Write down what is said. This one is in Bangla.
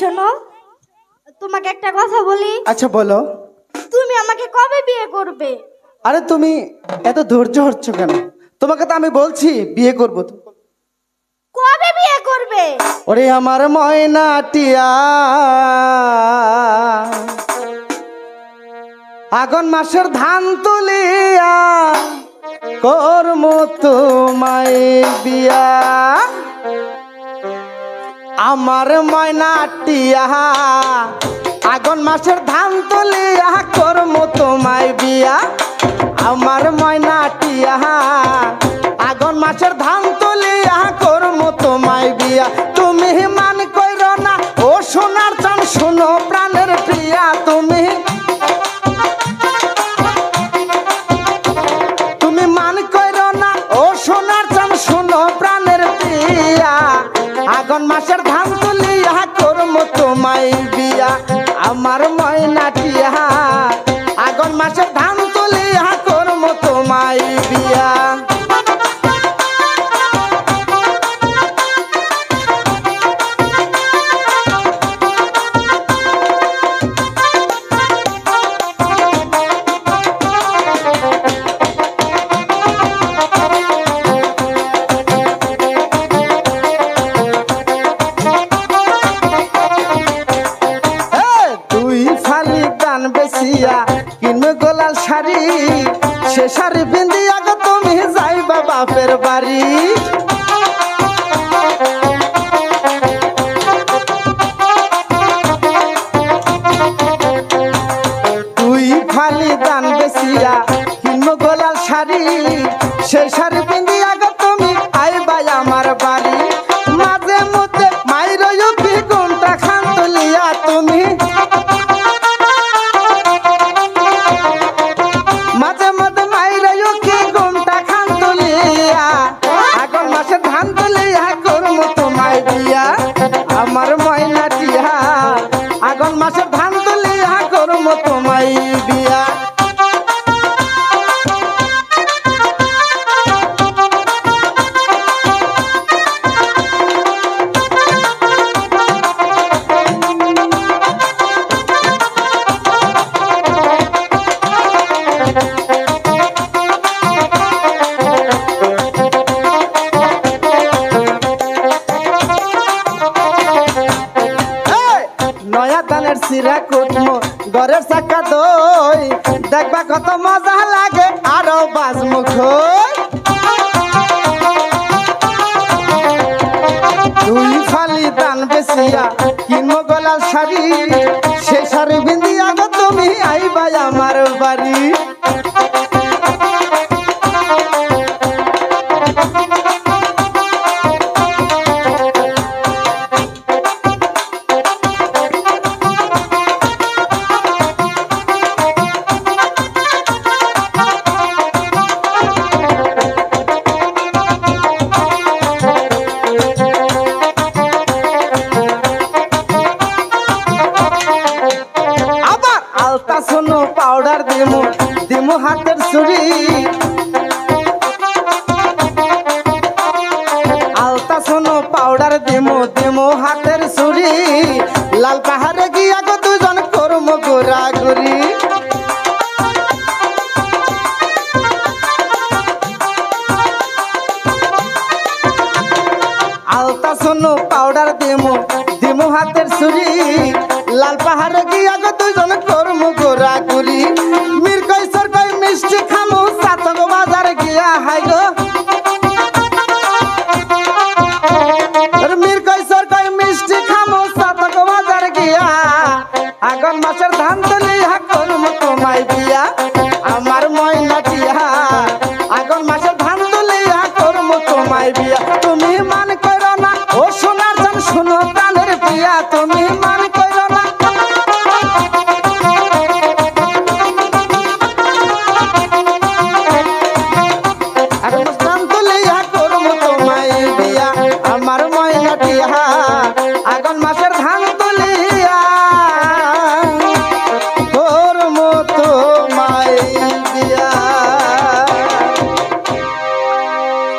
শোনো, তোমাকে একটা কথা বলি। আচ্ছা বলো। তুমি আমাকে কবে বিয়ে করবে? আরে তুমি এত ধৈর্য হচ্ছ কেন? তোমাকে তো আমি বলছি বিয়ে করবো। কবে বিয়ে করবে? ওরে আমার ময়না টিয়া, আগুন মাসের ধান তুলিয়া করম তোমায় বিয়া। আমার ময়না টিয়া, আগুন মাসের ধান তুলিয়া করম তোমায় বিয়া। আমার ময়না টিয়া, আগুন মাসের ধান তুলিয়া করম তোমায় বিয়া। তুমি মান কইর না ও সোনার চান, শোনো প্রাণের প্রিয়া। তুমি মান কইর না ও সোনার চান, শোনো প্রাণের প্রিয়া। আগুন মাসের ধান তুলিয়া করম তোমায় বিয়া। আমার ময়না টিয়া, আগুন মাসের ধান তুলিয়া করম তোমায় বিয়া। কিনবে গোলাল শাড়ি, সে শাড়ি বিন্দিয়া গো তুমি যাইবা বাপের বাড়ি। তুই ফালি দান বেশিয়া কিনবে গোলাল শাড়ি, সে শাড়ি বিন্দিয়া গো তুমি আইবা আমার বাড়ি। মাঝে মধ্যে মাইরই কি কোনটা খান তুলিয়া তুমি, মাঝে মধ্যে মাইরাইও কি ঘুমটা খান তুলিয়া। আগুন মাসে ধান তুলিয়া করমু তোমায় বিয়া। আমার ময়না টিয়া, আগুন মাসে ধান তুলিয়া করমু তোমায় বিয়া। নয়া ধানের সিরা কুটমো ঘরের চাকা দই, দেখবা কত মজা লাগে আরো বাজমুখ। তুই ফালি দান বেশিয়া কিনবো গোলাল শাড়ি, সে শাড়ি বিন্দিয়া গো তুমি আইবা আমার বাড়ি। শোনো পাউডার দিমু দিমু হাতের চুড়ি, আলতা শোনো পাউডার দিমু দিমু হাতের চুড়ি। লাল পাহাড়ে গিয়া গো দুজন করমু ঘোরাঘুরি। আলতা শোনো পাউডার দিমু দিমু হাতের চুড়ি। লাল পাহাড়ে গিয়া গো দুজন করমু ঘোরাঘুরি। মির কই সর কই মিষ্টি খামু চাতক বাজারে গিয়া হাই গো। মির কই সর কই মিষ্টি খামু চাতক বাজারে গিয়া। আগুন মাসের ধান তুলি